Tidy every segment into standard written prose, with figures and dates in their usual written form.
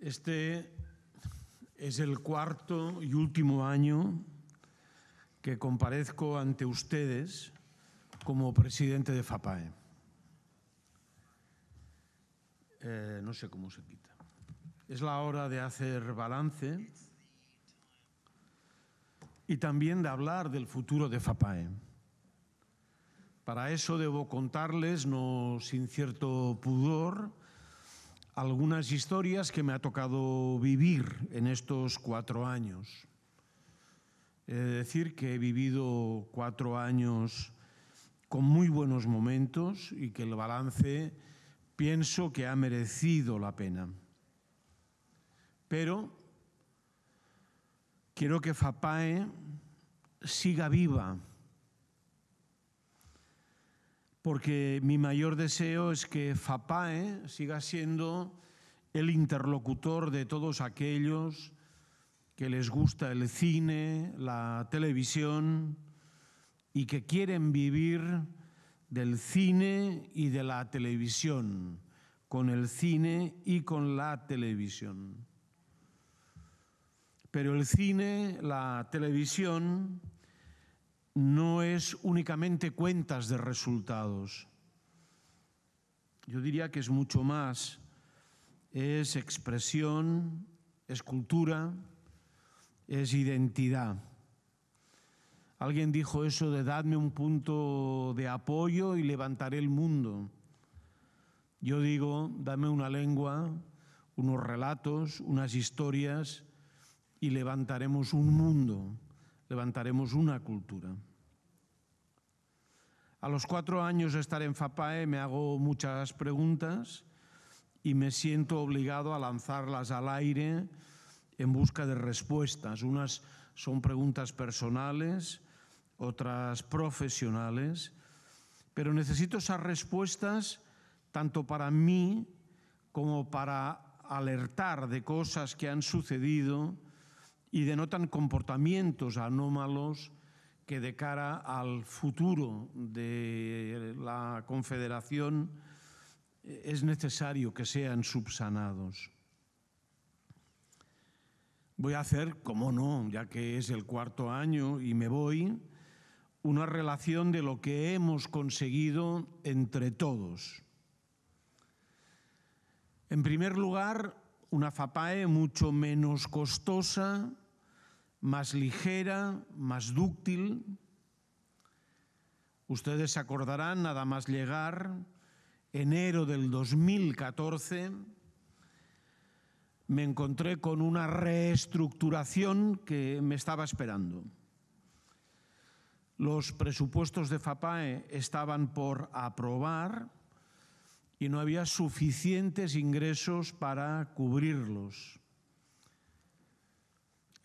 Este es el cuarto y último año que comparezco ante ustedes como presidente de FAPAE. No sé cómo se quita. Es la hora de hacer balance y también de hablar del futuro de FAPAE. Para eso debo contarles, no sin cierto pudor, algunas historias que me ha tocado vivir en estos 4 años. He de decir que he vivido 4 años con muy buenos momentos y que el balance pienso que ha merecido la pena. Pero quiero que FAPAE siga viva, porque mi mayor deseo es que FAPAE siga siendo el interlocutor de todos aquellos que les gusta el cine, la televisión y que quieren vivir del cine y de la televisión, con el cine y con la televisión. Pero el cine, la televisión, no es únicamente cuentas de resultados. Yo diría que es mucho más. Es expresión, es cultura, es identidad. Alguien dijo eso de dadme un punto de apoyo y levantaré el mundo. Yo digo, dame una lengua, unos relatos, unas historias y levantaremos un mundo. Levantaremos una cultura. A los 4 años de estar en FAPAE me hago muchas preguntas y me siento obligado a lanzarlas al aire en busca de respuestas. Unas son preguntas personales, otras profesionales, pero necesito esas respuestas tanto para mí como para alertar de cosas que han sucedido y denotan comportamientos anómalos que de cara al futuro de la Confederación es necesario que sean subsanados. Voy a hacer, como no, ya que es el 4º año y me voy, una relación de lo que hemos conseguido entre todos. En primer lugar, una FAPAE mucho menos costosa, más ligera, más dúctil. Ustedes se acordarán, nada más llegar, enero del 2014, me encontré con una reestructuración que me estaba esperando. Los presupuestos de FAPAE estaban por aprobar y no había suficientes ingresos para cubrirlos.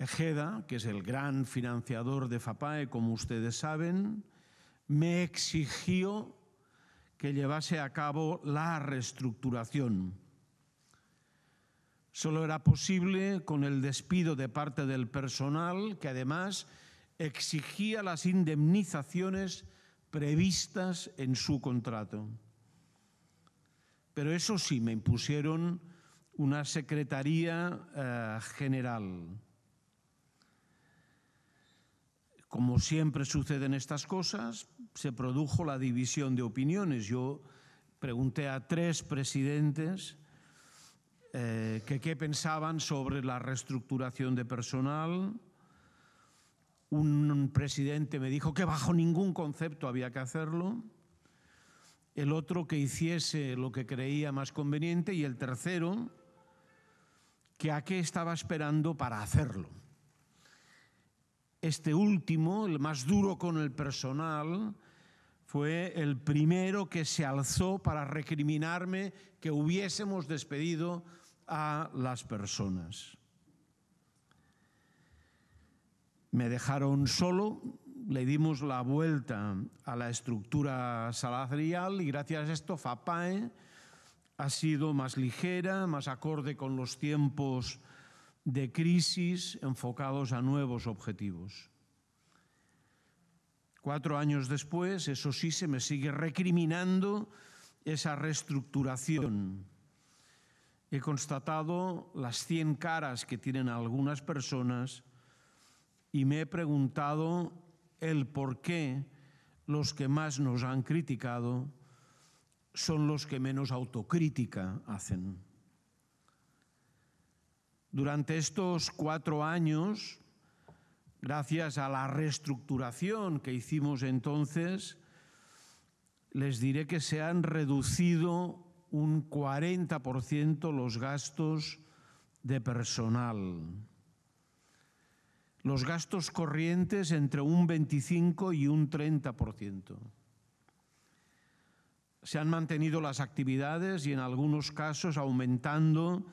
Ejeda, que es el gran financiador de FAPAE, como ustedes saben, me exigió que llevase a cabo la reestructuración. Solo era posible con el despido de parte del personal, que además exigía las indemnizaciones previstas en su contrato. Pero eso sí, me impusieron una secretaría general. Como siempre suceden estas cosas, se produjo la división de opiniones. Yo pregunté a 3 presidentes qué pensaban sobre la reestructuración de personal. Un presidente me dijo que bajo ningún concepto había que hacerlo. El otro que hiciese lo que creía más conveniente y el tercero que a qué estaba esperando para hacerlo. Este último, el más duro con el personal, fue el primero que se alzó para recriminarme que hubiésemos despedido a las personas. Me dejaron solo, le dimos la vuelta a la estructura salarial y gracias a esto FAPAE ha sido más ligera, más acorde con los tiempos de crisis enfocados a nuevos objetivos. 4 años después, eso sí, se me sigue recriminando esa reestructuración. he constatado las 100 caras que tienen algunas personas y me he preguntado el por qué los que más nos han criticado son los que menos autocrítica hacen. Durante estos 4 años, gracias a la reestructuración que hicimos entonces, les diré que se han reducido un 40% los gastos de personal. Los gastos corrientes entre un 25 y un 30%. Se han mantenido las actividades y en algunos casos aumentando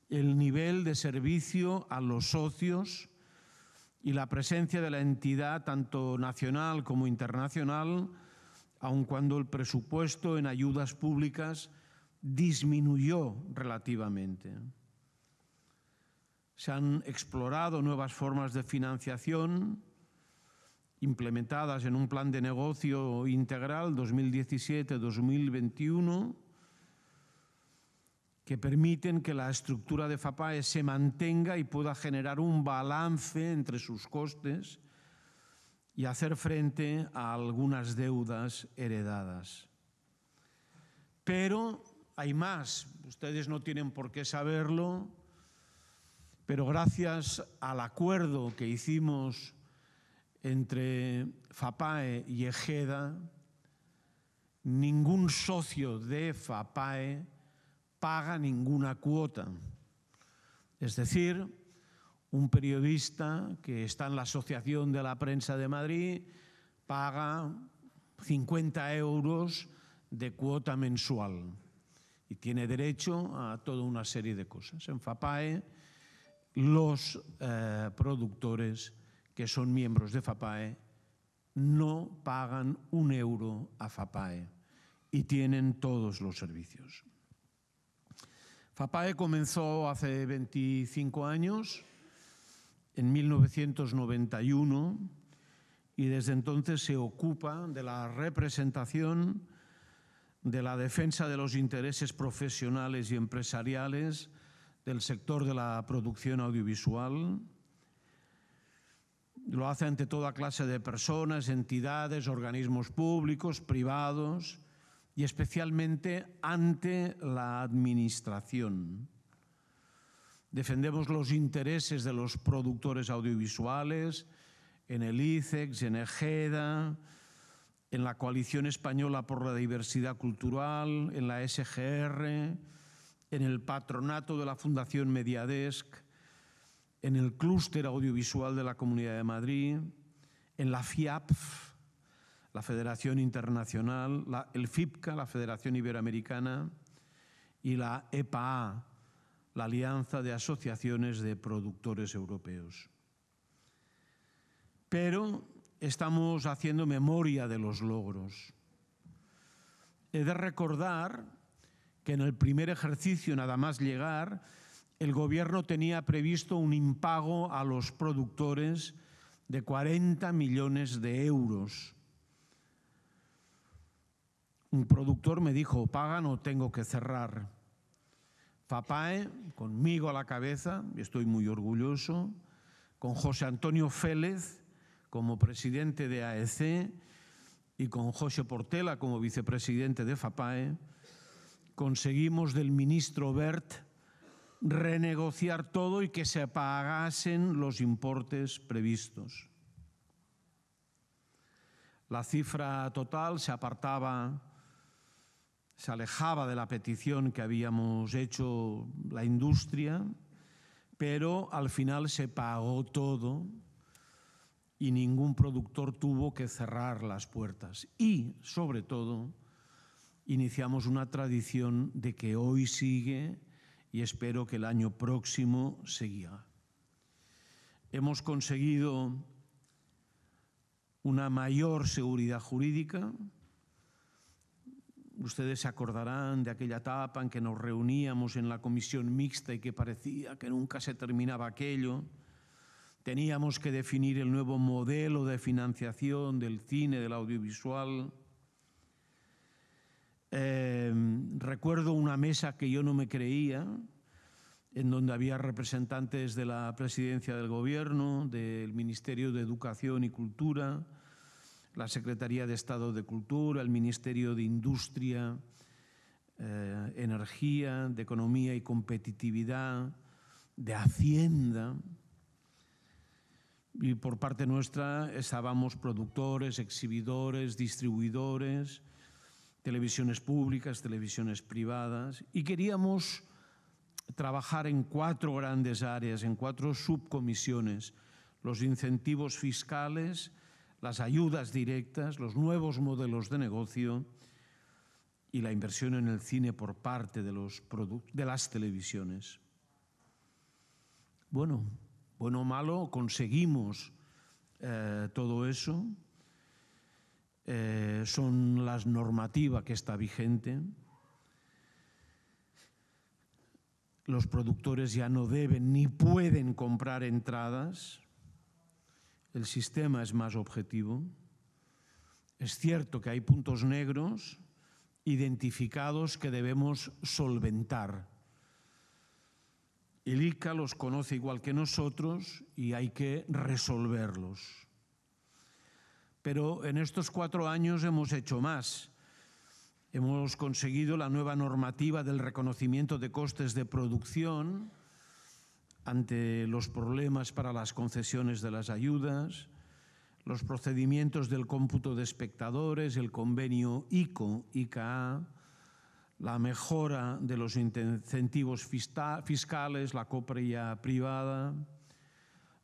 el nivel de servicio a los socios y la presencia de la entidad tanto nacional como internacional, aun cuando el presupuesto en ayudas públicas disminuyó relativamente. Se han explorado nuevas formas de financiación implementadas en un plan de negocio integral 2017-2021 que permiten que la estructura de FAPAE se mantenga y pueda generar un balance entre sus costes y hacer frente a algunas deudas heredadas. Pero hay más, ustedes no tienen por qué saberlo, pero gracias al acuerdo que hicimos entre FAPAE y EGEDA, ningún socio de FAPAE paga ninguna cuota. Es decir, un periodista que está en la Asociación de la Prensa de Madrid paga 50 euros de cuota mensual y tiene derecho a toda una serie de cosas. En FAPAE, los productores que son miembros de FAPAE no pagan un euro a FAPAE y tienen todos los servicios. FAPAE comenzó hace 25 años, en 1991, y desde entonces se ocupa de la representación, de la defensa de los intereses profesionales y empresariales del sector de la producción audiovisual. Lo hace ante toda clase de personas, entidades, organismos públicos, privados y especialmente ante la administración. Defendemos los intereses de los productores audiovisuales en el ICEX, en EGEDA, en la Coalición Española por la Diversidad Cultural, en la SGR, en el patronato de la Fundación Mediadesk, en el Clúster Audiovisual de la Comunidad de Madrid, en la FIAPF, la Federación Internacional, el FIPCA, la Federación Iberoamericana, y la EPA, la Alianza de Asociaciones de Productores Europeos. Pero estamos haciendo memoria de los logros. He de recordar que en el primer ejercicio, nada más llegar, el Gobierno tenía previsto un impago a los productores de 40 millones de euros. Un productor me dijo, pagan o tengo que cerrar. FAPAE, conmigo a la cabeza, y estoy muy orgulloso, con José Antonio Félez como presidente de AEC y con José Portela como vicepresidente de FAPAE, conseguimos del ministro Wert renegociar todo y que se pagasen los importes previstos. La cifra total se alejaba de la petición que habíamos hecho la industria, pero al final se pagó todo y ningún productor tuvo que cerrar las puertas. Y, sobre todo, iniciamos una tradición de que hoy sigue y espero que el año próximo siga. Hemos conseguido una mayor seguridad jurídica. Ustedes se acordarán de aquella etapa en que nos reuníamos en la comisión mixta y que parecía que nunca se terminaba aquello. Teníamos que definir el nuevo modelo de financiación del cine, del audiovisual. Recuerdo una mesa que yo no me creía, en donde había representantes de la Presidencia del Gobierno, del Ministerio de Educación y Cultura, la Secretaría de Estado de Cultura, el Ministerio de Industria, Energía, de Economía y Competitividad, de Hacienda. Y por parte nuestra estábamos productores, exhibidores, distribuidores, televisiones públicas, televisiones privadas, y queríamos trabajar en 4 grandes áreas, en 4 subcomisiones: los incentivos fiscales, las ayudas directas, los nuevos modelos de negocio y la inversión en el cine por parte de las televisiones. Bueno o malo, conseguimos todo eso. Son las normativas que está vigente. Los productores ya no deben ni pueden comprar entradas. El sistema es más objetivo. Es cierto que hay puntos negros identificados que debemos solventar. El ICA los conoce igual que nosotros y hay que resolverlos. Pero en estos 4 años hemos hecho más. Hemos conseguido la nueva normativa del reconocimiento de costes de producción ante los problemas para las concesiones de las ayudas, los procedimientos del cómputo de espectadores, el convenio ICO-ICA, la mejora de los incentivos fiscales, la copia privada,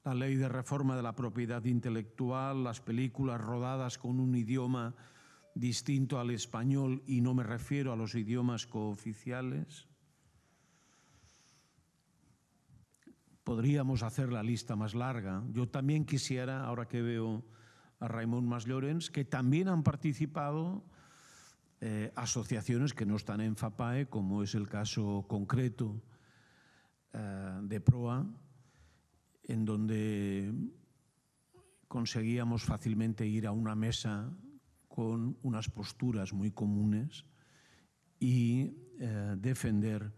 la ley de reforma de la propiedad intelectual, las películas rodadas con un idioma distinto al español, y no me refiero a los idiomas cooficiales. Podríamos hacer la lista más larga. Yo también quisiera, ahora que veo a Raimon Masllorens, que también han participado asociaciones que no están en FAPAE, como es el caso concreto de PROA, en donde conseguíamos fácilmente ir a una mesa con unas posturas muy comunes y defender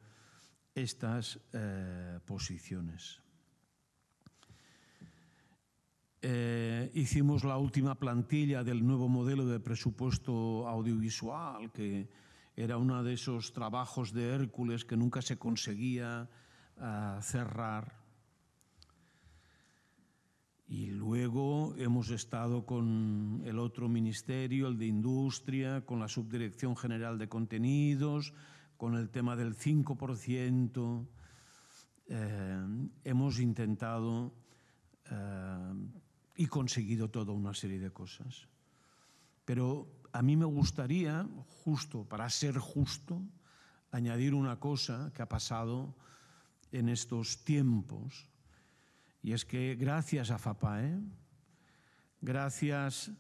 estas posiciones. Hicimos la última plantilla del nuevo modelo de presupuesto audiovisual, que era uno de esos trabajos de Hércules que nunca se conseguía cerrar. Y luego hemos estado con el otro ministerio, el de Industria, con la Subdirección General de Contenidos, con el tema del 5%. Hemos intentado y conseguido toda una serie de cosas. Pero a mí me gustaría, justo para ser justo, añadir una cosa que ha pasado en estos tiempos. Y es que gracias a FAPAE, gracias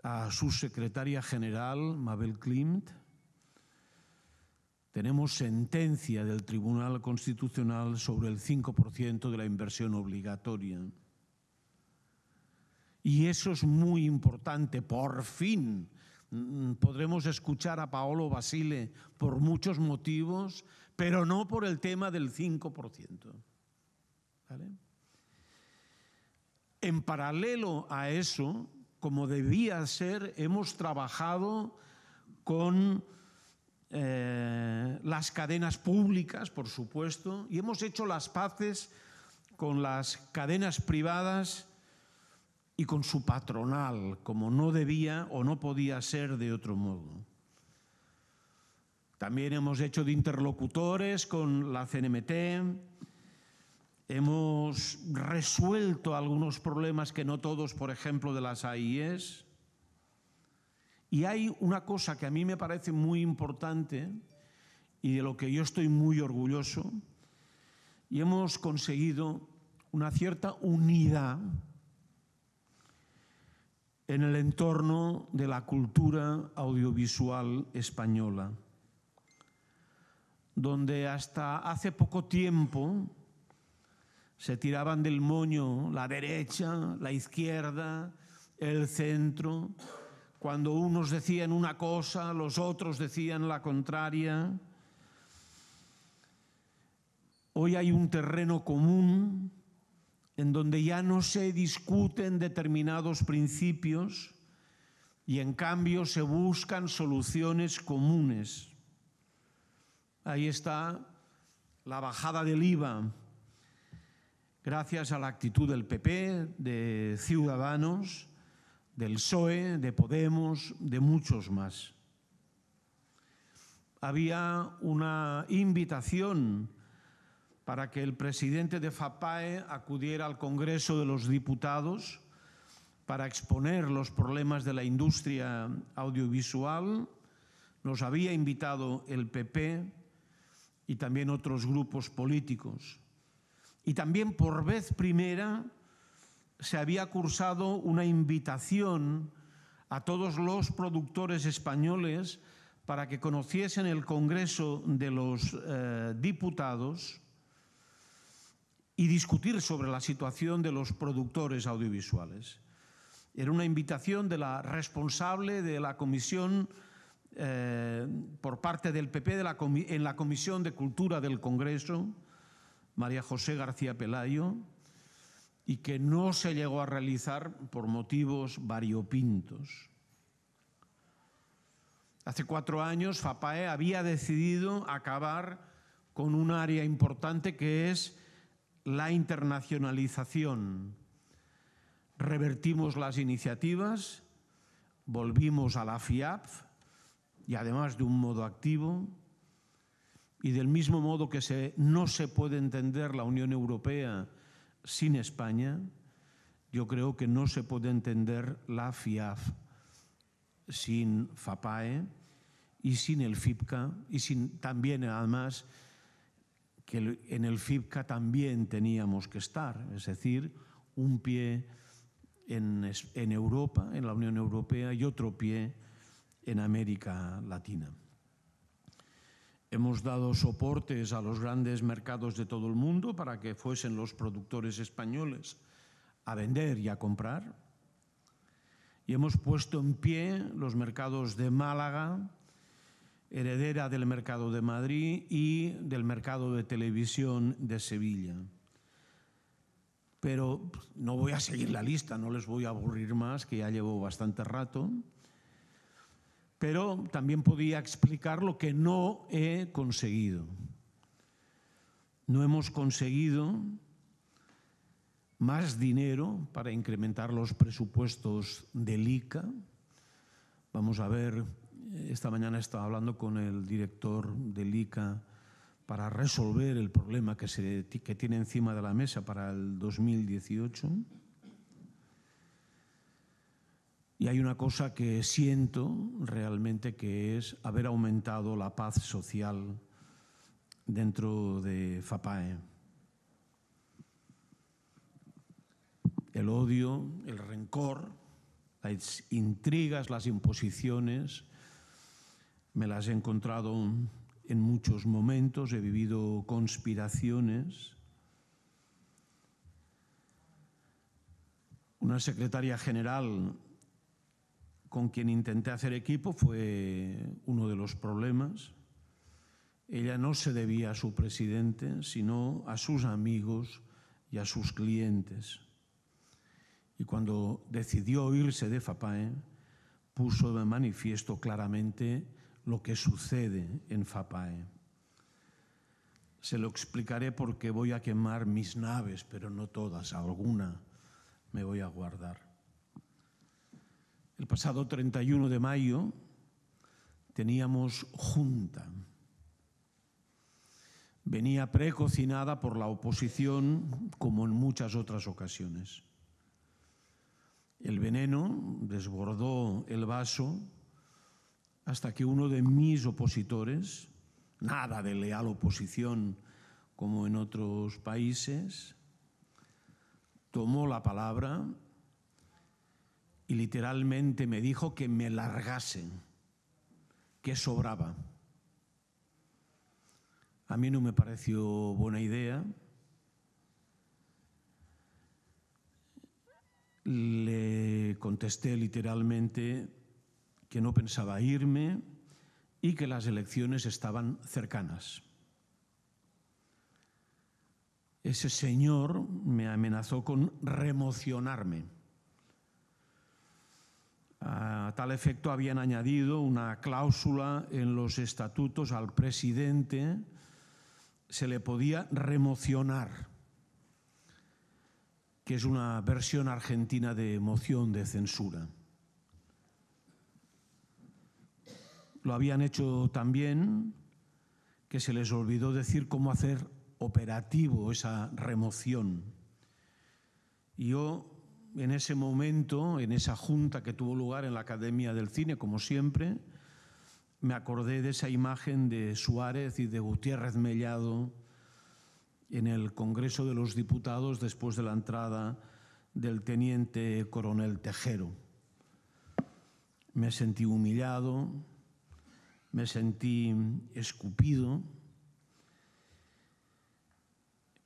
a su secretaria general, Mabel Klimt, tenemos sentencia del Tribunal Constitucional sobre el 5% de la inversión obligatoria. Y eso es muy importante. Por fin podremos escuchar a Paolo Basile por muchos motivos, pero no por el tema del 5%. ¿Vale? En paralelo a eso, como debía ser, hemos trabajado con las cadenas públicas, por supuesto, y hemos hecho las paces con las cadenas privadas y con su patronal, como no debía o no podía ser de otro modo. También hemos hecho de interlocutores con la CNMT. Hemos resuelto algunos problemas que no todos, por ejemplo, de las AIEs. Y hay una cosa que a mí me parece muy importante y de lo que yo estoy muy orgulloso, y hemos conseguido una cierta unidad en el entorno de la cultura audiovisual española, donde hasta hace poco tiempo se tiraban del moño la derecha, la izquierda, el centro. Cuando unos decían una cosa, los otros decían la contraria. Hoy hay un terreno común en donde ya no se discuten determinados principios y en cambio se buscan soluciones comunes. Ahí está la bajada del IVA, gracias a la actitud del PP, de Ciudadanos, del PSOE, de Podemos, de muchos más. Había una invitación para que el presidente de FAPAE acudiera al Congreso de los Diputados para exponer los problemas de la industria audiovisual. Nos había invitado el PP y también otros grupos políticos. Y también por vez primera se había cursado una invitación a todos los productores españoles para que conociesen el Congreso de los Diputados y discutir sobre la situación de los productores audiovisuales. Era una invitación de la responsable de la comisión por parte del PP en la Comisión de Cultura del Congreso, María José García Pelayo, y que no se llegó a realizar por motivos variopintos. Hace 4 años, FAPAE había decidido acabar con un área importante que es la internacionalización. Revertimos las iniciativas, volvimos a la FIAP y además de un modo activo, y del mismo modo que no se puede entender la Unión Europea sin España, yo creo que no se puede entender la FIAP sin FAPAE y sin el FIPCA, y sin también además que en el FIPCA también teníamos que estar, es decir, un pie en Europa, en la Unión Europea, y otro pie en América Latina. Hemos dado soportes a los grandes mercados de todo el mundo para que fuesen los productores españoles a vender y a comprar. Y hemos puesto en pie los mercados de Málaga, heredera del mercado de Madrid y del mercado de televisión de Sevilla. Pero no voy a seguir la lista, no les voy a aburrir más, que ya llevo bastante rato. Pero también podía explicar lo que no he conseguido. No hemos conseguido más dinero para incrementar los presupuestos del ICA. Vamos a ver, esta mañana estaba hablando con el director del ICA para resolver el problema que tiene encima de la mesa para el 2018. Y hay una cosa que siento realmente, que es haber aumentado la paz social dentro de FAPAE. El odio, el rencor, las intrigas, las imposiciones, me las he encontrado en muchos momentos, he vivido conspiraciones. Una secretaria general con quien intenté hacer equipo fue uno de los problemas. Ella no se debía a su presidente, sino a sus amigos y a sus clientes. Y cuando decidió irse de FAPAE, puso de manifiesto claramente lo que sucede en FAPAE. Se lo explicaré porque voy a quemar mis naves, pero no todas, alguna me voy a guardar. El pasado 31 de mayo teníamos junta. Venía precocinada por la oposición, como en muchas otras ocasiones. El veneno desbordó el vaso hasta que uno de mis opositores, nada de leal oposición como en otros países, tomó la palabra y literalmente me dijo que me largase, que sobraba. A mí no me pareció buena idea. Le contesté literalmente que no pensaba irme y que las elecciones estaban cercanas. ese señor me amenazó con remocionarme. A tal efecto habían añadido una cláusula en los estatutos: al presidente se le podía remocionar, que es una versión argentina de moción de censura. Lo habían hecho también que se les olvidó decir cómo hacer operativo esa remoción. Y yo, en ese momento, en esa junta que tuvo lugar en la Academia del Cine, como siempre, me acordé de esa imagen de Suárez y de Gutiérrez Mellado en el Congreso de los Diputados después de la entrada del teniente coronel Tejero. Me sentí humillado, me sentí escupido,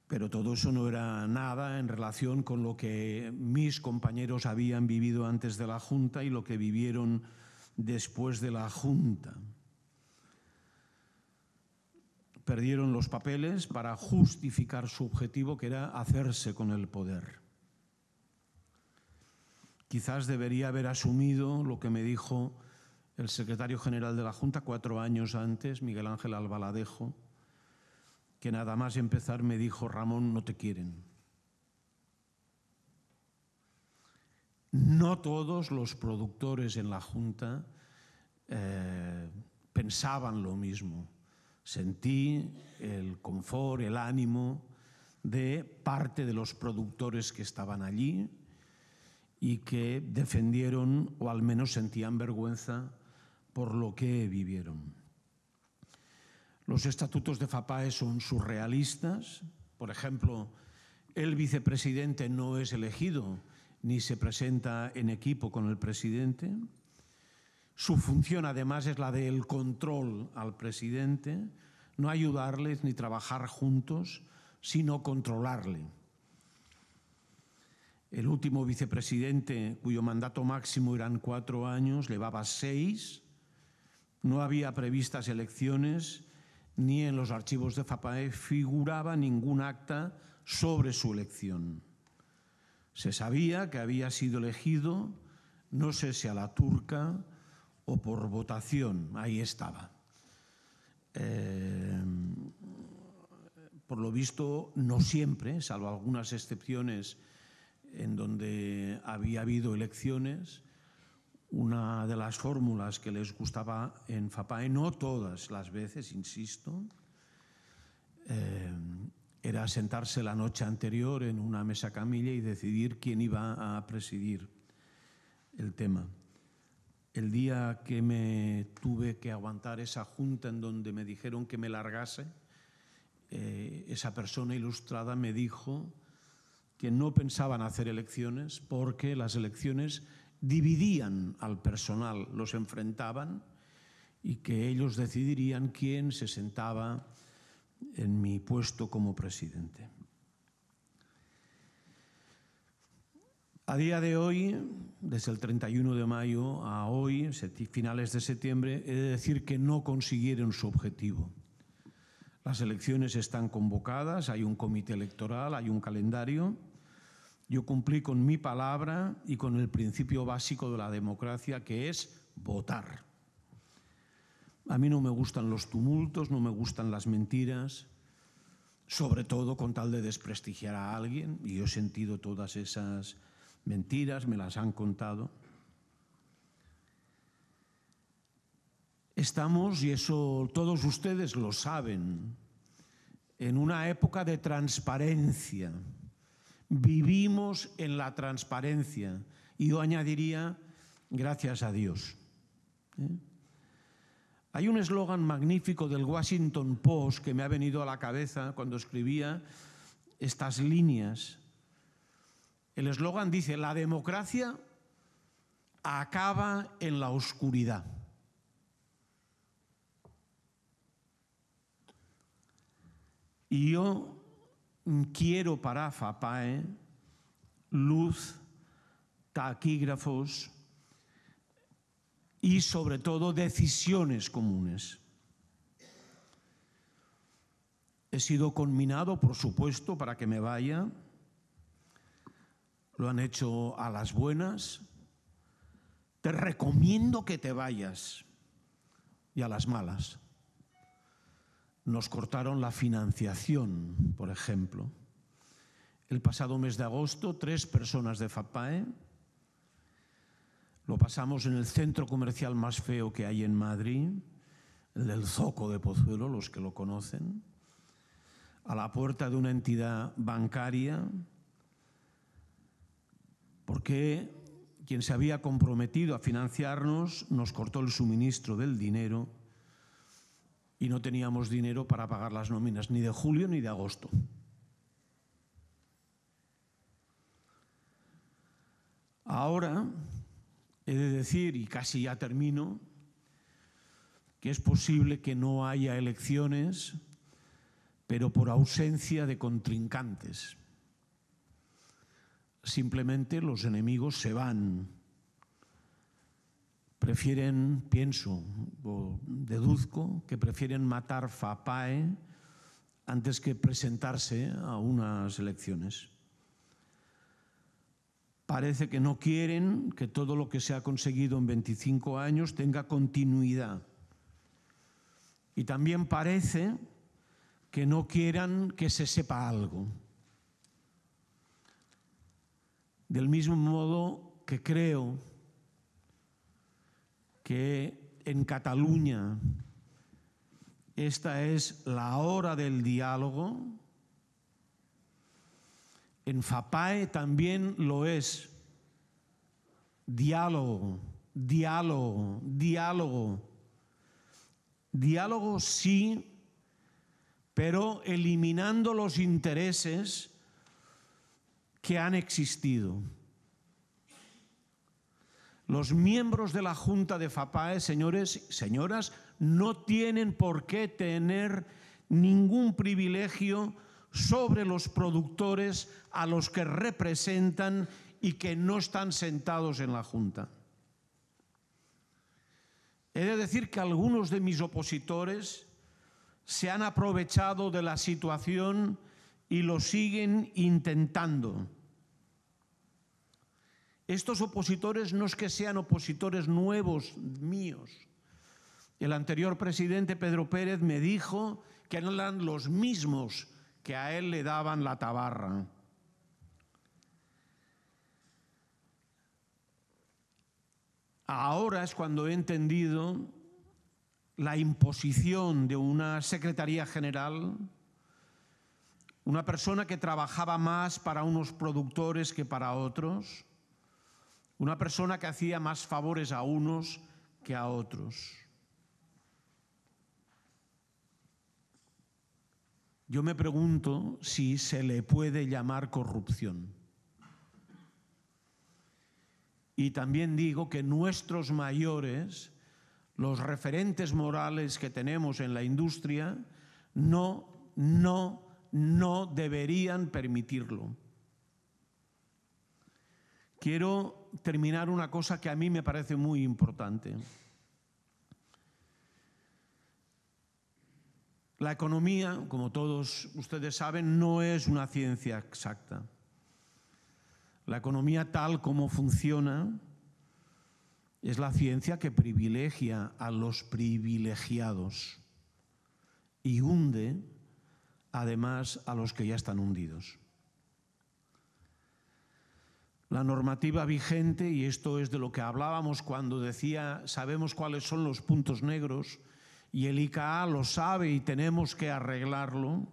pero todo eso no era nada en relación con lo que mis compañeros habían vivido antes de la Junta y lo que vivieron después de la Junta. Perdieron los papeles para justificar su objetivo, que era hacerse con el poder. Quizás debería haber asumido lo que me dijo el secretario general de la Junta 4 años antes, Miguel Ángel Albaladejo, que nada más empezar me dijo: Ramón, no te quieren. No todos los productores en la Junta pensaban lo mismo. Sentí el confort, el ánimo de parte de los productores que estaban allí y que defendieron, o al menos sentían vergüenza por lo que vivieron. Los estatutos de FAPAE son surrealistas. Por ejemplo, el vicepresidente no es elegido ni se presenta en equipo con el presidente. Su función, además, es la del control al presidente, no ayudarles ni trabajar juntos, sino controlarle. El último vicepresidente, cuyo mandato máximo eran 4 años, llevaba 6. No había previstas elecciones, ni en los archivos de FAPAE figuraba ningún acta sobre su elección. Se sabía que había sido elegido, no sé si a la turca o por votación, ahí estaba. Por lo visto, no siempre, salvo algunas excepciones en donde había habido elecciones. Una de las fórmulas que les gustaba en FAPAE, no todas las veces, insisto, era sentarse la noche anterior en una mesa camilla y decidir quién iba a presidir el tema. El día que me tuve que aguantar esa junta en donde me dijeron que me largase, esa persona ilustrada me dijo que no pensaban hacer elecciones porque las elecciones dividían al personal, los enfrentaban, y que ellos decidirían quién se sentaba en mi puesto como presidente. A día de hoy, desde el 31 de mayo a hoy, finales de septiembre, he de decir que no consiguieron su objetivo. Las elecciones están convocadas, hay un comité electoral, hay un calendario. Yo cumplí con mi palabra y con el principio básico de la democracia, que es votar. A mí no me gustan los tumultos, no me gustan las mentiras, sobre todo con tal de desprestigiar a alguien, y yo he sentido todas esas mentiras, me las han contado. Estamos, y eso todos ustedes lo saben, en una época de transparencia. Vivimos en la transparencia, y yo añadiría, gracias a Dios. Hay un eslogan magnífico del Washington Post que me ha venido a la cabeza cuando escribía estas líneas. El eslogan dice: la democracia acaba en la oscuridad. Y yo quiero para FAPAE luz, taquígrafos y, sobre todo, decisiones comunes. He sido conminado, por supuesto, para que me vaya. Lo han hecho a las buenas. Te recomiendo que te vayas. Y a las malas. Nos cortaron la financiación, por ejemplo. El pasado mes de agosto, 3 personas de FAPAE. Lo pasamos en el centro comercial más feo que hay en Madrid, el del Zoco de Pozuelo, los que lo conocen, a la puerta de una entidad bancaria, porque quien se había comprometido a financiarnos nos cortó el suministro del dinero y no teníamos dinero para pagar las nóminas ni de julio ni de agosto. Ahora he de decir, y casi ya termino, que es posible que no haya elecciones, pero por ausencia de contrincantes. Simplemente los enemigos se van. Prefieren, pienso o deduzco, que prefieren matar FAPAE antes que presentarse a unas elecciones. Parece que no quieren que todo lo que se ha conseguido en 25 años tenga continuidad. Y también parece que no quieran que se sepa algo. Del mismo modo que creo que en Cataluña esta es la hora del diálogo, en FAPAE también lo es. Diálogo, diálogo, diálogo. Diálogo sí, pero eliminando los intereses que han existido. Los miembros de la Junta de FAPAE, señores y señoras, no tienen por qué tener ningún privilegio sobre los productores a los que representan y que no están sentados en la Junta. He de decir que algunos de mis opositores se han aprovechado de la situación y lo siguen intentando. Estos opositores no es que sean opositores nuevos míos. El anterior presidente, Pedro Pérez, me dijo que eran los mismos que a él le daban la tabarra. Ahora es cuando he entendido la imposición de una Secretaría General, una persona que trabajaba más para unos productores que para otros, una persona que hacía más favores a unos que a otros. Yo me pregunto si se le puede llamar corrupción. Y también digo que nuestros mayores, los referentes morales que tenemos en la industria, no deberían permitirlo. Quiero terminar una cosa que a mí me parece muy importante. La economía, como todos ustedes saben, no es una ciencia exacta. La economía tal como funciona es la ciencia que privilegia a los privilegiados y hunde, además, a los que ya están hundidos. La normativa vigente, y esto es de lo que hablábamos cuando decía sabemos cuáles son los puntos negros, y el ICA lo sabe y tenemos que arreglarlo,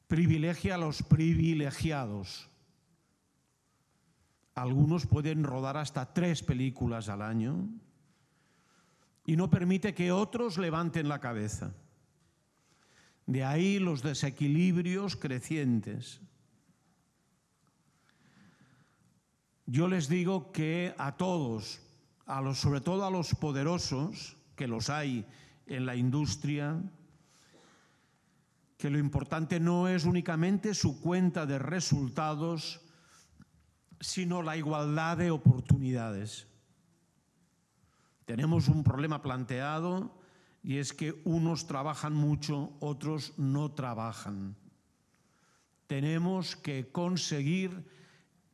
privilegia a los privilegiados. Algunos pueden rodar hasta 3 películas al año y no permite que otros levanten la cabeza. De ahí los desequilibrios crecientes. Yo les digo que a todos, sobre todo a los poderosos, que los hay en la industria, que lo importante no es únicamente su cuenta de resultados, sino la igualdad de oportunidades. Tenemos un problema planteado y es que unos trabajan mucho, otros no trabajan. Tenemos que conseguir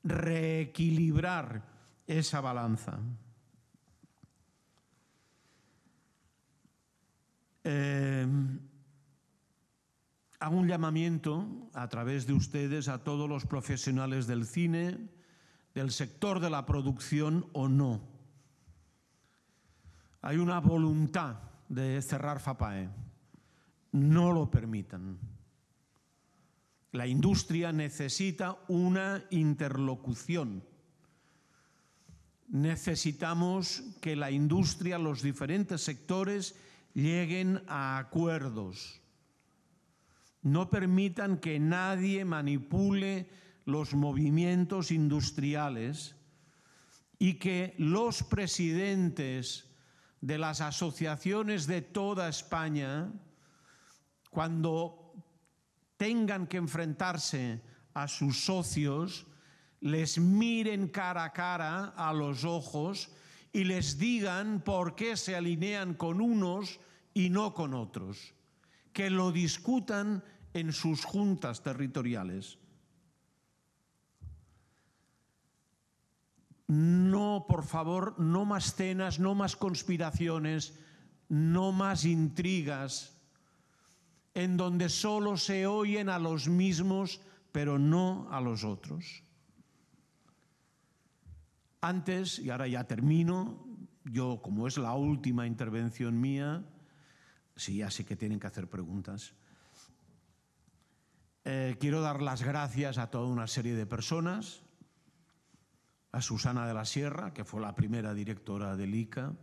reequilibrar esa balanza. Hago un llamamiento a través de ustedes a todos los profesionales del cine, del sector de la producción o no. Hay una voluntad de cerrar FAPAE. No lo permitan. La industria necesita una interlocución. Necesitamos que la industria, los diferentes sectores, lleguen a acuerdos. No permitan que nadie manipule los movimientos industriales y que los presidentes de las asociaciones de toda España, cuando tengan que enfrentarse a sus socios, les miren cara a cara a los ojos y les digan por qué se alinean con unos y no con otros. Que lo discutan en sus juntas territoriales. No, por favor, no más cenas, no más conspiraciones, no más intrigas, en donde solo se oyen a los mismos, pero no a los otros. Antes, y ahora ya termino, yo, como es la última intervención mía, sí, ya sé que tienen que hacer preguntas. Quiero dar las gracias a toda una serie de personas, a Susana de la Sierra, que fue la primera directora del ICA,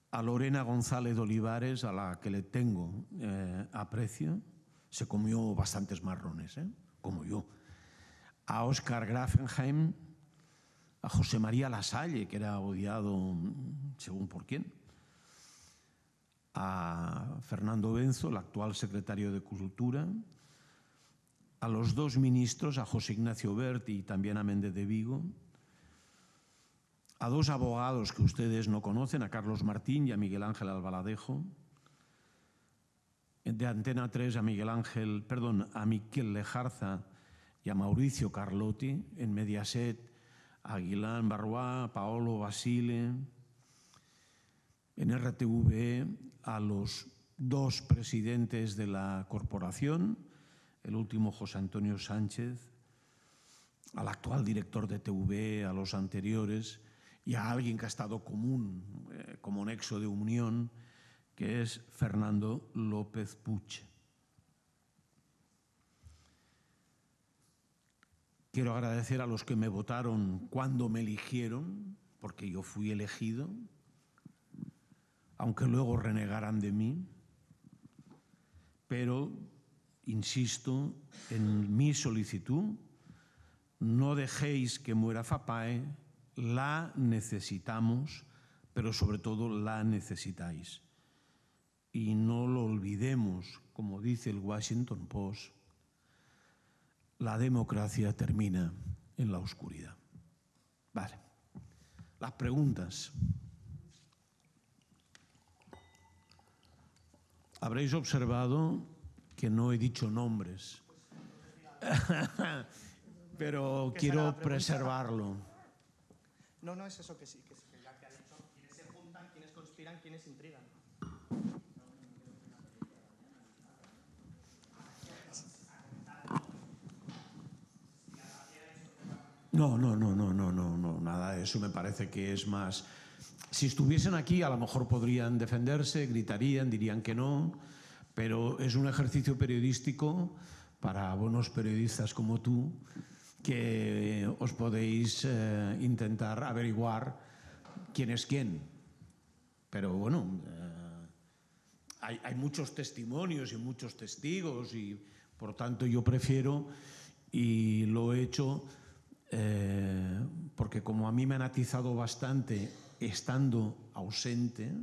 a Lorena González de Olivares, a la que le tengo aprecio, se comió bastantes marrones, como yo, a Óscar Grafenheim, a José María Lasalle, que era odiado según por quién, a Fernando Benzo, el actual secretario de Cultura, a los dos ministros, a José Ignacio Wert y también a Méndez de Vigo, a dos abogados que ustedes no conocen, a Carlos Martín y a Miguel Ángel Albaladejo, de Antena 3 a a Miquel Lejarza y a Mauricio Carlotti, en Mediaset a Aguilán Barrois, Paolo Basile, en RTV a los dos presidentes de la corporación, el último José Antonio Sánchez, al actual director de TV, a los anteriores, y a alguien que ha estado como nexo de unión, que es Fernando López Puig. Quiero agradecer a los que me votaron cuando me eligieron, porque yo fui elegido, aunque luego renegaran de mí, pero insisto en mi solicitud, no dejéis que muera FAPAE, la necesitamos, pero sobre todo la necesitáis. Y no lo olvidemos, como dice el Washington Post, la democracia termina en la oscuridad. Vale. Las preguntas. Habréis observado que no he dicho nombres, pero quiero preservarlo. No, no es eso que sí, que ya que ha dicho quiénes se juntan, quiénes conspiran, quiénes intrigan. No, nada de eso. Me parece que es más... Si estuviesen aquí, a lo mejor podrían defenderse, gritarían, dirían que no, pero es un ejercicio periodístico para buenos periodistas como tú, que os podéis intentar averiguar quién es quién. Pero bueno, hay muchos testimonios y muchos testigos y por tanto yo prefiero, y lo he hecho porque como a mí me han atizado bastante estando ausente,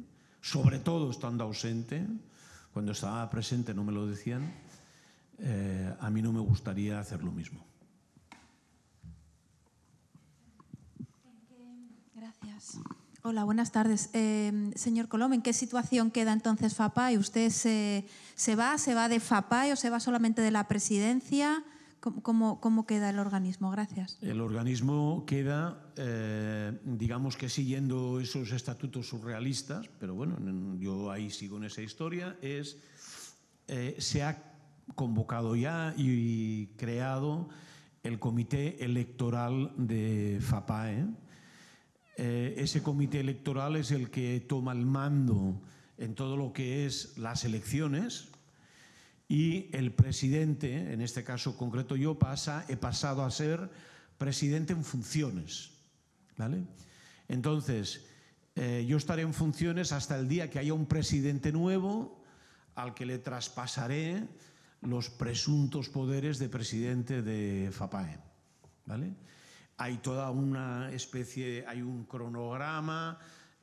sobre todo estando ausente, cuando estaba presente no me lo decían, a mí no me gustaría hacer lo mismo. Gracias. Hola, buenas tardes. Señor Colom, ¿en qué situación queda entonces FAPAE? ¿Usted se va de FAPAE o se va solamente de la presidencia? ¿Cómo queda el organismo? Gracias. El organismo queda, digamos que siguiendo esos estatutos surrealistas, pero bueno, yo ahí sigo en esa historia, se ha convocado ya y creado el comité electoral de FAPAE. Ese comité electoral es el que toma el mando en todo lo que es las elecciones, y el presidente, en este caso concreto yo, he pasado a ser presidente en funciones, ¿vale? Entonces, yo estaré en funciones hasta el día que haya un presidente nuevo al que le traspasaré los presuntos poderes de presidente de FAPAE, ¿vale? Hay toda una especie, hay un cronograma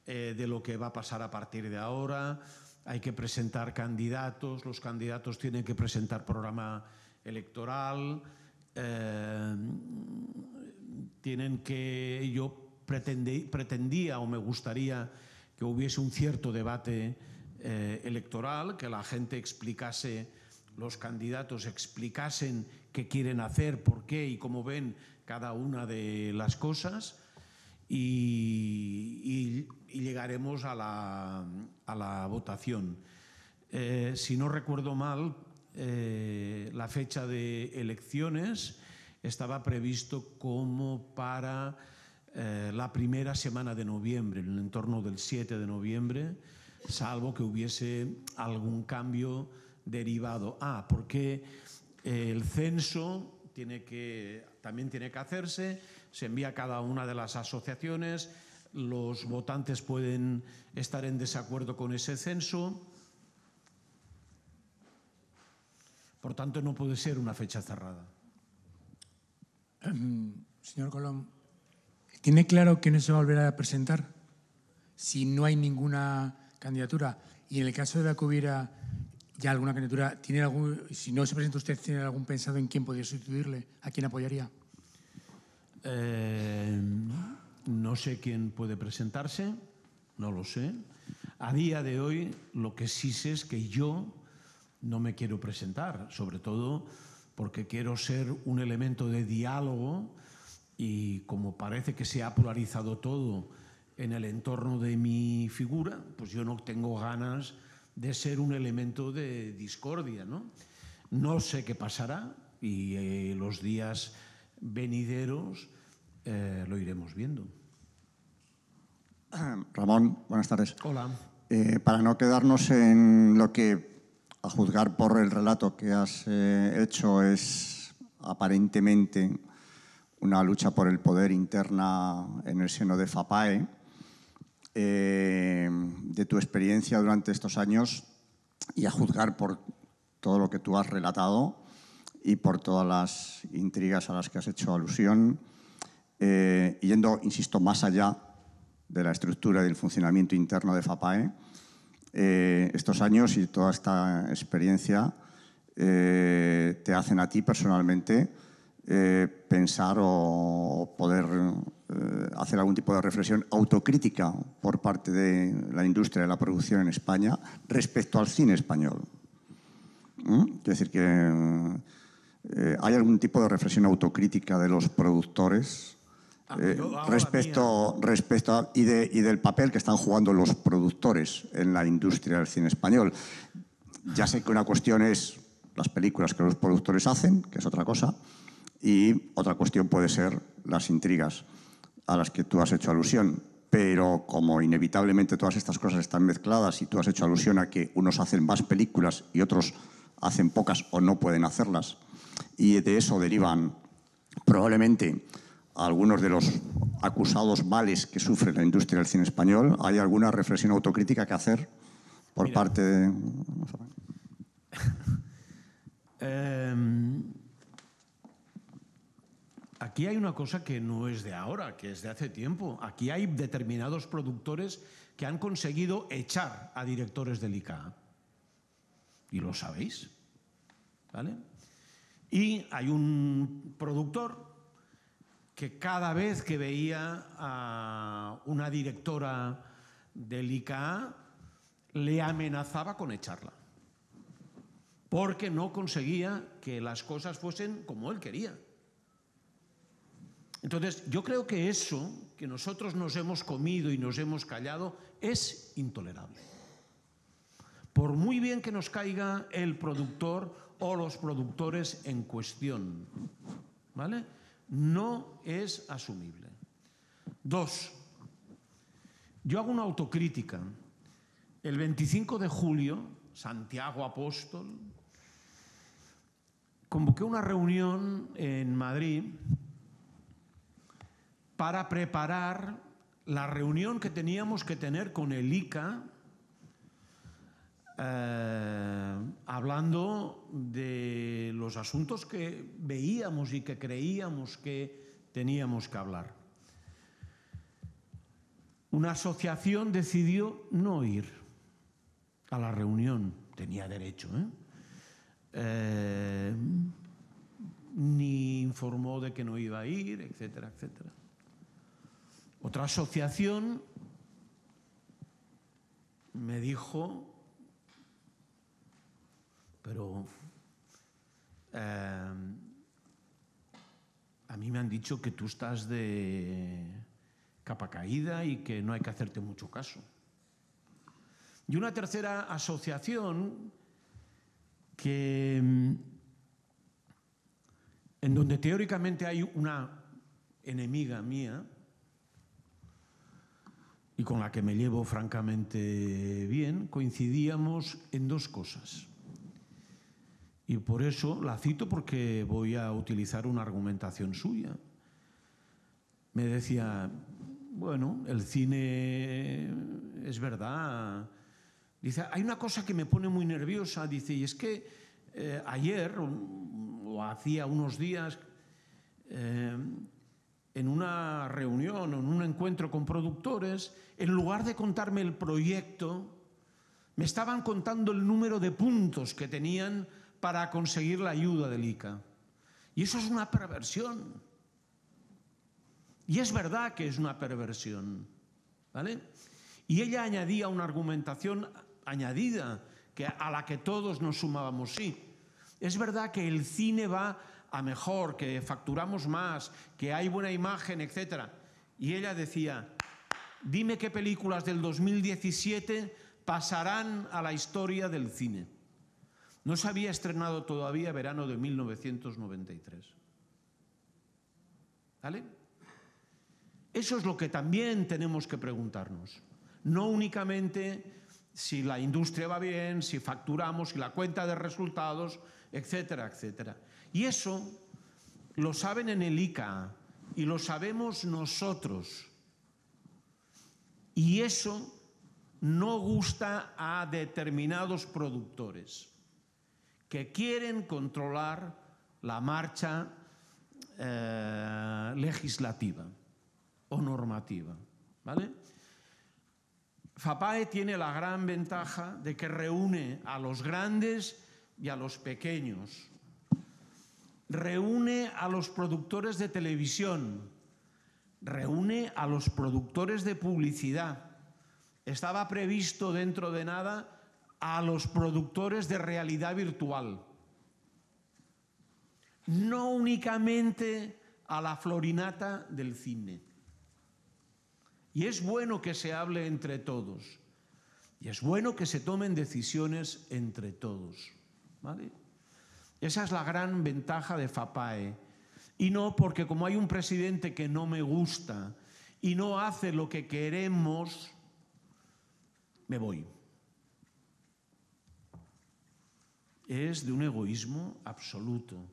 de lo que va a pasar a partir de ahora. Hay que presentar candidatos, los candidatos tienen que presentar programa electoral, yo pretendía o me gustaría que hubiese un cierto debate electoral, que la gente explicase, los candidatos explicasen qué quieren hacer, por qué y cómo ven cada una de las cosas, y llegaremos a la votación. Si no recuerdo mal, la fecha de elecciones estaba previsto como para la primera semana de noviembre, en el entorno del 7 de noviembre, salvo que hubiese algún cambio derivado. Porque el censo también tiene que hacerse, se envía a cada una de las asociaciones, los votantes pueden estar en desacuerdo con ese censo, por tanto no puede ser una fecha cerrada. Señor Colom, ¿tiene claro que no se va a volver a presentar si no hay ninguna candidatura? Y en el caso de que hubiera ya alguna candidatura, si no se presenta usted, ¿tiene algún pensado en quién podría sustituirle? ¿A quién apoyaría? No sé quién puede presentarse, no lo sé. A día de hoy lo que sí sé es que yo no me quiero presentar, sobre todo porque quiero ser un elemento de diálogo, y como parece que se ha polarizado todo en el entorno de mi figura, pues yo no tengo ganas de ser un elemento de discordia, ¿no? No sé qué pasará y los días venideros lo iremos viendo. Ramón, buenas tardes. Hola. Para no quedarnos en lo que, a juzgar por el relato que has hecho, es aparentemente una lucha por el poder interna en el seno de FAPAE, de tu experiencia durante estos años y a juzgar por todo lo que tú has relatado y por todas las intrigas a las que has hecho alusión, yendo, insisto, más allá de la estructura y del funcionamiento interno de FAPAE, estos años y toda esta experiencia te hacen a ti personalmente pensar o poder hacer algún tipo de reflexión autocrítica por parte de la industria de la producción en España respecto al cine español. Es decir, que hay algún tipo de reflexión autocrítica de los productores y del papel que están jugando los productores en la industria del cine español. Ya sé que una cuestión es las películas que los productores hacen, que es otra cosa, y otra cuestión puede ser las intrigas a las que tú has hecho alusión. Pero como inevitablemente todas estas cosas están mezcladas y tú has hecho alusión a que unos hacen más películas y otros hacen pocas o no pueden hacerlas, y de eso derivan probablemente algunos de los acusados males que sufre la industria del cine español, ¿hay alguna reflexión autocrítica que hacer por parte de...? Aquí hay una cosa que no es de ahora, que es de hace tiempo. Aquí hay determinados productores que han conseguido echar a directores del ICA. Y lo sabéis, ¿vale? Y hay un productor que cada vez que veía a una directora del ICA le amenazaba con echarla, porque no conseguía que las cosas fuesen como él quería. Entonces, yo creo que eso que nosotros nos hemos comido y nos hemos callado es intolerable. Por muy bien que nos caiga el productor o los productores en cuestión, ¿vale? No es asumible. 2. Yo hago una autocrítica. El 25 de julio, Santiago Apóstol, convoqué una reunión en Madrid para preparar la reunión que teníamos que tener con el ICA, hablando de los asuntos que veíamos y que creíamos que teníamos que hablar. Una asociación decidió no ir a la reunión, tenía derecho, ni informó de que no iba a ir, etcétera, etcétera. Otra asociación me dijo, pero a mí me han dicho que tú estás de capa caída y que no hay que hacerte mucho caso. Y una tercera asociación que, en donde teóricamente hay una enemiga mía y con la que me llevo francamente bien, coincidíamos en 2 cosas. Y por eso la cito, porque voy a utilizar una argumentación suya. Me decía, bueno, el cine es verdad. Dice, hay una cosa que me pone muy nerviosa, dice, y es que ayer o hacía unos días, en una reunión o en un encuentro con productores, en lugar de contarme el proyecto, me estaban contando el número de puntos que tenían para conseguir la ayuda del ICA. Y eso es una perversión. Y es verdad que es una perversión, ¿vale? Y ella añadía una argumentación añadida a la que todos nos sumábamos. Sí, es verdad que el cine va a mejor, que facturamos más, que hay buena imagen, etc. Y ella decía, dime qué películas del 2017 pasarán a la historia del cine. No se había estrenado todavía verano de 1993. ¿Vale? Eso es lo que también tenemos que preguntarnos. No únicamente si la industria va bien, si facturamos, si la cuenta de resultados, etcétera, etcétera. Y eso lo saben en el ICA y lo sabemos nosotros. Y eso no gusta a determinados productores que quieren controlar la marcha legislativa o normativa, ¿vale? FAPAE tiene la gran ventaja de que reúne a los grandes y a los pequeños. Reúne a los productores de televisión, reúne a los productores de publicidad. Estaba previsto dentro de nada a los productores de realidad virtual. No únicamente a la florinata del cine. Y es bueno que se hable entre todos. Y es bueno que se tomen decisiones entre todos, ¿vale? Esa es la gran ventaja de FAPAE. Y no porque como hay un presidente que no me gusta y no hace lo que queremos, me voy. Es de un egoísmo absoluto.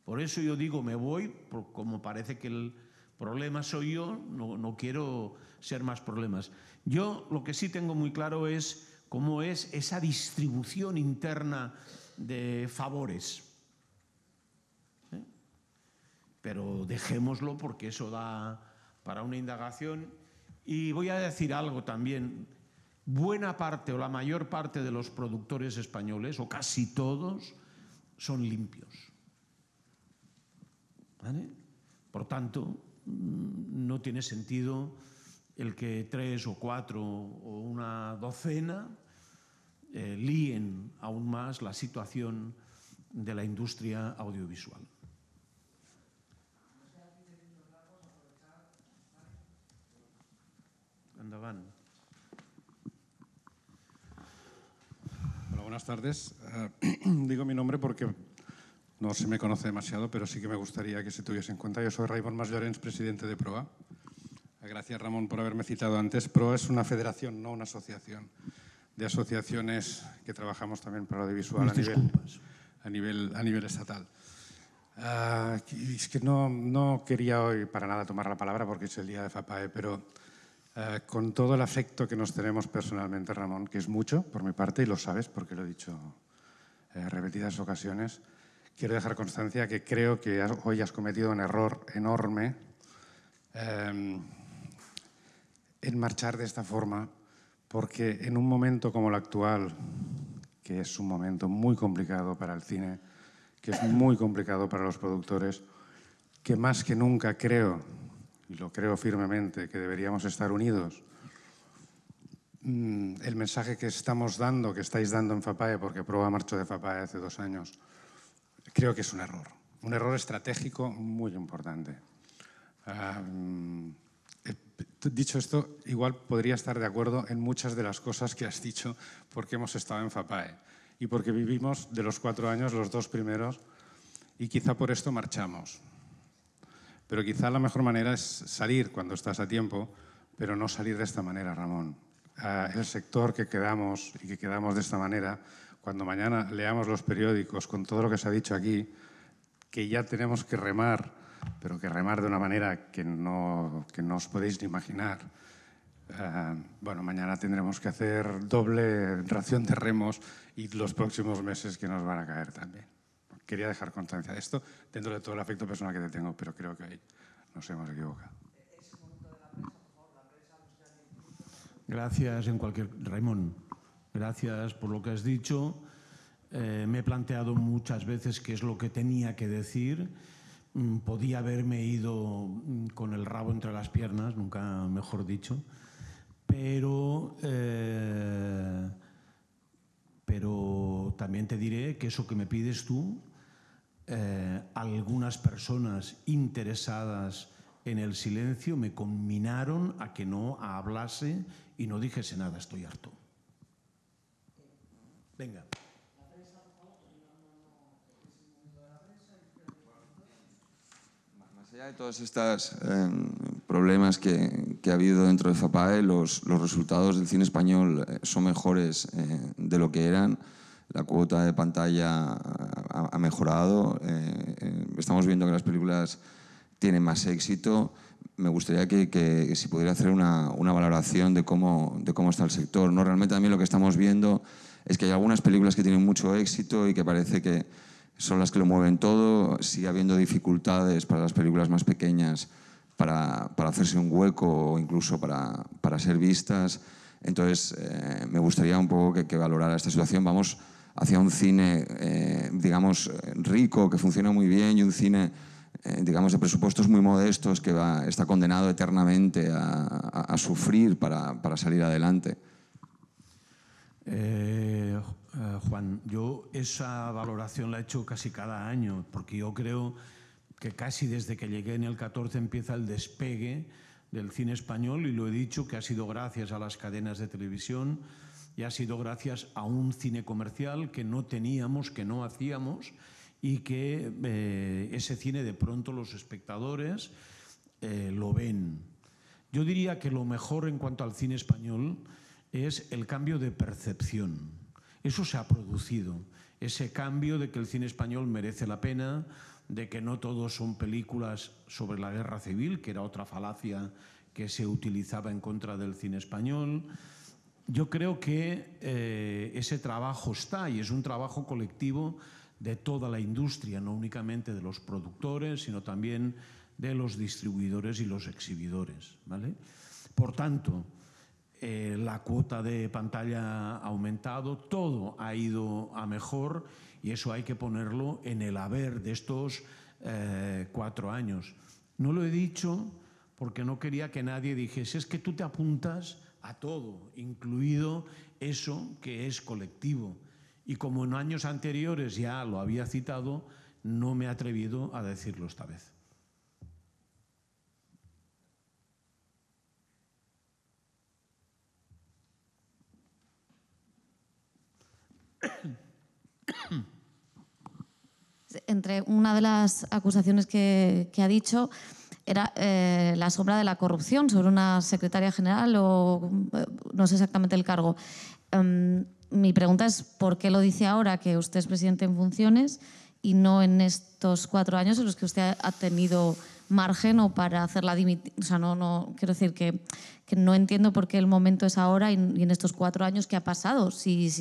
Por eso yo digo me voy, como parece que el problema soy yo, no quiero ser más problemas. Yo lo que sí tengo muy claro es cómo es esa distribución interna de favores. Pero dejémoslo porque eso da para una indagación. Y voy a decir algo también. Buena parte o la mayor parte de los productores españoles, o casi todos, son limpios. ¿Vale? Por tanto, no tiene sentido el que 3 o 4 o una docena líen aún más la situación de la industria audiovisual. Endavant. Hola, buenas tardes. Digo mi nombre porque no se me conoce demasiado, pero sí que me gustaría que se tuviese en cuenta. Yo soy Raimon Mas Llorens, presidente de PROA. Gracias, Ramón, por haberme citado antes. PROA es una federación, no una asociación, de asociaciones que trabajamos también para lo audiovisual a nivel estatal. Es que no quería hoy para nada tomar la palabra porque es el día de FAPAE, pero con todo el afecto que nos tenemos personalmente, Ramón, que es mucho por mi parte, y lo sabes porque lo he dicho repetidas ocasiones, quiero dejar constancia que creo que hoy has cometido un error enorme en marchar de esta forma, porque en un momento como el actual, que es un momento muy complicado para el cine, que es muy complicado para los productores, que más que nunca creo, y lo creo firmemente, que deberíamos estar unidos. El mensaje que estamos dando, que estáis dando en FAPAE, porque PROA marchó de FAPAE hace 2 años, creo que es un error estratégico muy importante. Dicho esto, igual podría estar de acuerdo en muchas de las cosas que has dicho porque hemos estado en FAPAE y porque vivimos de los 4 años, los 2 primeros, y quizá por esto marchamos. Pero quizá la mejor manera es salir cuando estás a tiempo, pero no salir de esta manera, Ramón. El sector que quedamos y que quedamos de esta manera, cuando mañana leamos los periódicos con todo lo que se ha dicho aquí, que ya tenemos que remar, pero que remar de una manera que no os podéis ni imaginar. Bueno, mañana tendremos que hacer doble ración de remos y los próximos meses que nos van a caer también. Quería dejar constancia de esto dentro de todo el afecto personal que te tengo, pero creo que ahí nos hemos equivocado. Gracias, Raimon, gracias por lo que has dicho. Me he planteado muchas veces qué es lo que tenía que decir. Podía haberme ido con el rabo entre las piernas, nunca mejor dicho, pero también te diré que eso que me pides tú, algunas personas interesadas en el silencio me conminaron a que no hablase y no dijese nada. Estoy harto. Venga. Más allá de todos estos problemas que ha habido dentro de FAPAE, los resultados del cine español son mejores de lo que eran. La cuota de pantalla ha mejorado. Estamos viendo que las películas tienen más éxito. Me gustaría que si pudiera hacer una valoración de cómo está el sector, ¿no? Realmente también lo que estamos viendo es que hay algunas películas que tienen mucho éxito y que parece que son las que lo mueven todo. Sigue habiendo dificultades para las películas más pequeñas para hacerse un hueco o incluso para ser vistas. Entonces, me gustaría un poco que valorara esta situación. Vamos hacia un cine, digamos, rico, que funciona muy bien, y un cine, digamos, de presupuestos muy modestos que está condenado eternamente a sufrir para salir adelante. Juan, yo esa valoración la he hecho casi cada año, porque yo creo que casi desde que llegué en el 14 empieza el despegue del cine español, y lo he dicho que ha sido gracias a las cadenas de televisión y ha sido gracias a un cine comercial que no teníamos, que no hacíamos, y que ese cine de pronto los espectadores lo ven. Yo diría que lo mejor en cuanto al cine español es el cambio de percepción. Eso se ha producido, ese cambio de que el cine español merece la pena, de que no todos son películas sobre la guerra civil, que era otra falacia que se utilizaba en contra del cine español. Yo creo que ese trabajo está, y es un trabajo colectivo de toda la industria, no únicamente de los productores, sino también de los distribuidores y los exhibidores, ¿vale? Por tanto, la cuota de pantalla ha aumentado, todo ha ido a mejor, y eso hay que ponerlo en el haber de estos 4 años. No lo he dicho porque no quería que nadie dijese, es que tú te apuntas a todo, incluido eso que es colectivo. Y como en años anteriores ya lo había citado, no me he atrevido a decirlo esta vez. Entre una de las acusaciones que ha dicho era la sombra de la corrupción sobre una secretaria general o no sé exactamente el cargo. Mi pregunta es ¿por qué lo dice ahora que usted es presidente en funciones y no en estos 4 años en los que usted ha tenido margen o para hacerla dimitir? O sea, no quiero decir que no entiendo por qué el momento es ahora y en estos 4 años ¿qué ha pasado? Si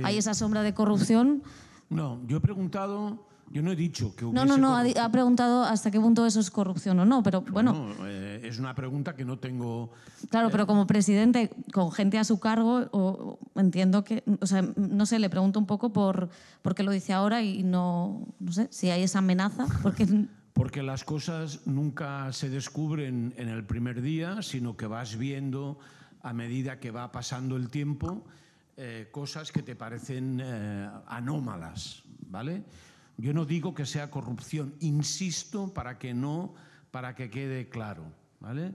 hay esa sombra de corrupción. No, yo he preguntado, yo no he dicho que hubiese No, corrupción. ha preguntado hasta qué punto eso es corrupción o no, pero bueno. Es una pregunta que no tengo. Claro, pero como presidente, con gente a su cargo, entiendo que, o sea, no sé, le pregunto un poco por qué lo dice ahora y no sé, si hay esa amenaza, Porque las cosas nunca se descubren en el primer día, sino que vas viendo a medida que va pasando el tiempo cosas que te parecen anómalas, ¿vale? Yo no digo que sea corrupción, insisto para que quede claro, ¿vale?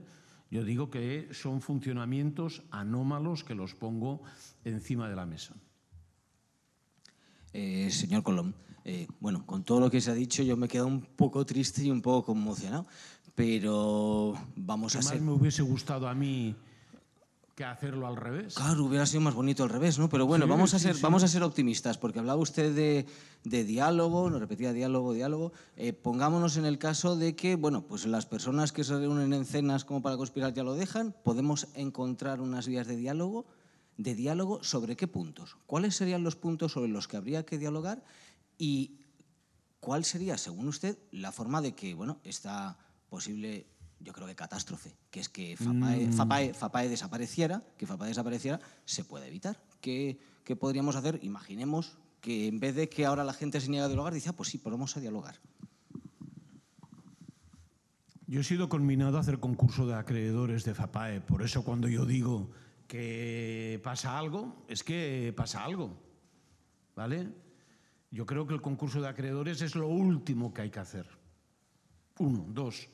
Yo digo que son funcionamientos anómalos que los pongo encima de la mesa. Señor Colom, bueno, con todo lo que se ha dicho yo me he quedado un poco triste y un poco conmocionado, pero vamos a ser... me hubiese gustado a mí que hacerlo al revés. Claro, hubiera sido más bonito al revés, ¿no? Pero bueno, Sí, vamos a ser optimistas, porque hablaba usted de diálogo, nos repetía diálogo. Pongámonos en el caso de que, bueno, pues las personas que se reúnen en cenas como para conspirar ya lo dejan, podemos encontrar unas vías de diálogo ¿sobre qué puntos? ¿Cuáles serían los puntos sobre los que habría que dialogar? ¿Y cuál sería, según usted, la forma de que, bueno, esta posible, yo creo que catástrofe, que es que FAPAE desapareciera, se puede evitar? ¿Qué podríamos hacer? Imaginemos que en vez de que ahora la gente se niega a dialogar, dice, pues sí, pues vamos a dialogar. Yo he sido conminado a hacer concurso de acreedores de FAPAE, por eso cuando yo digo que pasa algo, es que pasa algo, ¿vale? Yo creo que el concurso de acreedores es lo último que hay que hacer. 1, 2.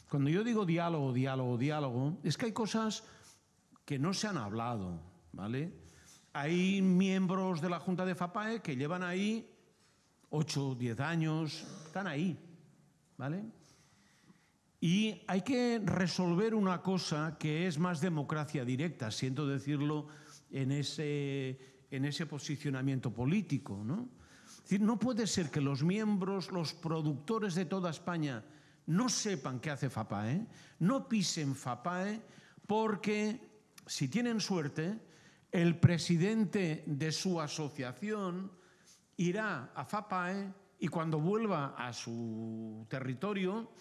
Cuando yo digo diálogo, es que hay cosas que no se han hablado, ¿vale? Hay miembros de la Junta de FAPAE que llevan ahí 8, 10 años, están ahí, ¿vale? Y hay que resolver una cosa que es más democracia directa, siento decirlo en ese posicionamiento político, ¿no? Es decir, no puede ser que los miembros, los productores de toda España no sepan qué hace FAPAE, no pisen FAPAE, porque si tienen suerte, el presidente de su asociación irá a FAPAE y cuando vuelva a su territorio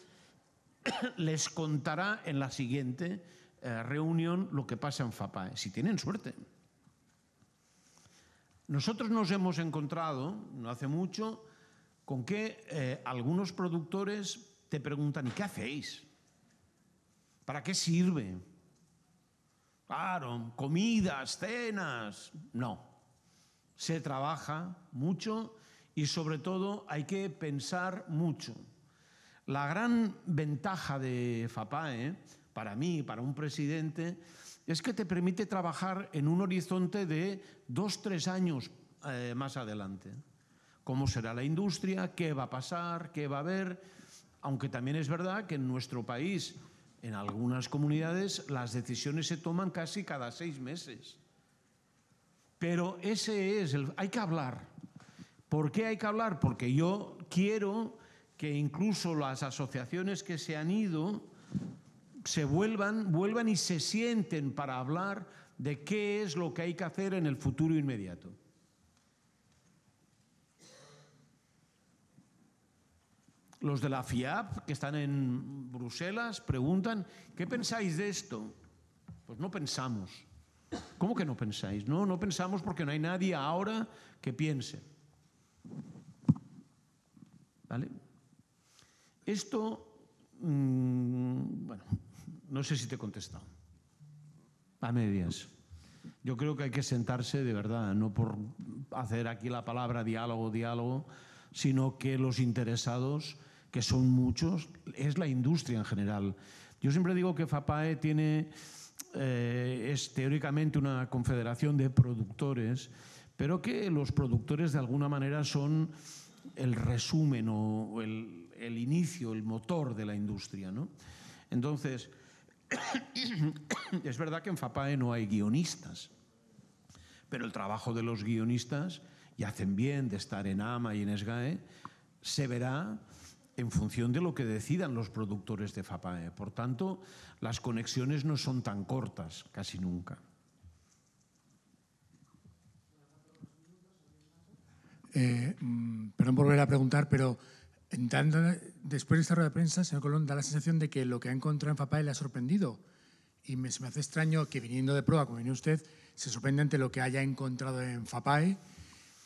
les contará en la siguiente reunión lo que pasa en FAPAE, si tienen suerte. Nosotros nos hemos encontrado, no hace mucho, con que algunos productores te preguntan, ¿y qué hacéis? ¿Para qué sirve? Claro, comidas, cenas. No, se trabaja mucho y sobre todo hay que pensar mucho. La gran ventaja de FAPAE, para mí, para un presidente, es que te permite trabajar en un horizonte de 2, 3 años más adelante. ¿Cómo será la industria? ¿Qué va a pasar? ¿Qué va a haber? Aunque también es verdad que en nuestro país, en algunas comunidades, las decisiones se toman casi cada 6 meses. Pero hay que hablar. ¿Por qué hay que hablar? Porque yo quiero que incluso las asociaciones que se han ido se vuelvan y se sienten para hablar de qué es lo que hay que hacer en el futuro inmediato. Los de la FIAP, que están en Bruselas, preguntan, ¿qué pensáis de esto? Pues no pensamos. ¿Cómo que no pensáis? No pensamos porque no hay nadie ahora que piense. ¿Vale? Esto Bueno, no sé si te he contestado. A medias. Yo creo que hay que sentarse de verdad, no por hacer aquí la palabra diálogo, sino que los interesados, que son muchos, es la industria en general. Yo siempre digo que FAPAE es teóricamente una confederación de productores, pero que los productores de alguna manera son el resumen o el inicio, el motor de la industria, ¿no? Entonces, es verdad que en FAPAE no hay guionistas, pero el trabajo de los guionistas, y hacen bien de estar en AMA y en SGAE, se verá en función de lo que decidan los productores de FAPAE. Por tanto, las conexiones no son tan cortas, casi nunca. Perdón por volver a preguntar, pero después de esta rueda de prensa, señor Colón, da la sensación de que lo que ha encontrado en FAPAE le ha sorprendido. Y se me hace extraño que viniendo de Proa, como viene usted, se sorprende ante lo que haya encontrado en FAPAE,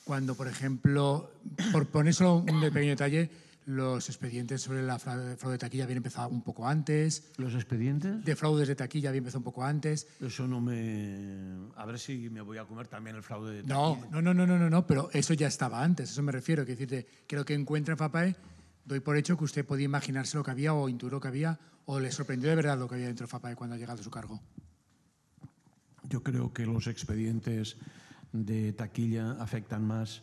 cuando, por ejemplo, por poner solo un pequeño detalle, los expedientes sobre la fraude de taquilla habían empezado un poco antes. ¿Los expedientes? De fraudes de taquilla habían empezado un poco antes. Eso no me... A ver si me voy a comer también el fraude de taquilla. No, pero eso ya estaba antes, eso me refiero. Que decirte, creo que encuentra en FAPAE, doy por hecho que usted podía imaginarse lo que había o intuir lo que había, o le sorprendió de verdad lo que había dentro de FAPAE cuando ha llegado a su cargo. Yo creo que los expedientes de taquilla afectan más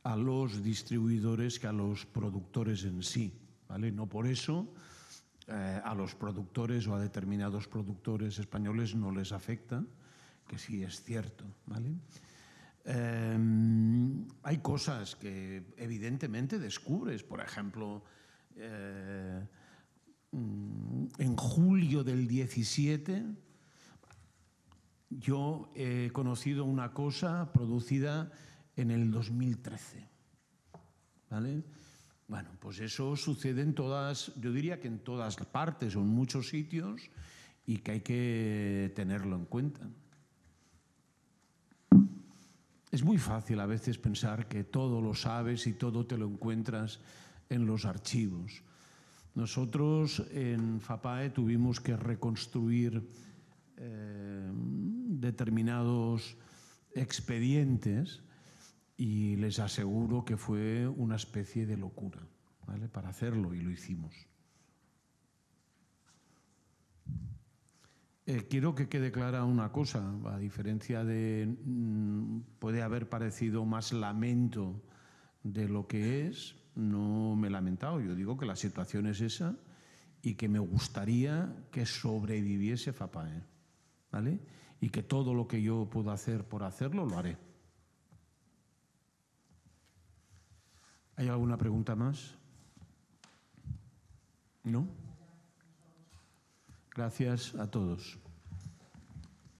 a los distribuidores que a los productores en sí, ¿vale? No por eso a los productores o a determinados productores españoles no les afecta, que sí es cierto, ¿vale? Hay cosas que evidentemente descubres, por ejemplo, en julio del 17 yo he conocido una cosa producida en el 2013, ¿vale? Bueno, pues eso sucede en todas, yo diría que en todas partes o en muchos sitios, y que hay que tenerlo en cuenta. Es muy fácil a veces pensar que todo lo sabes y todo te lo encuentras en los archivos. Nosotros en FAPAE tuvimos que reconstruir determinados expedientes y les aseguro que fue una especie de locura, ¿vale? Para hacerlo, y lo hicimos. Quiero que quede clara una cosa, a diferencia de... puede haber parecido más lamento de lo que es, no me he lamentado. Yo digo que la situación es esa y que me gustaría que sobreviviese FAPAE, ¿vale? Y que todo lo que yo pueda hacer por hacerlo, lo haré. ¿Hay alguna pregunta más? ¿No? Gracias a todos.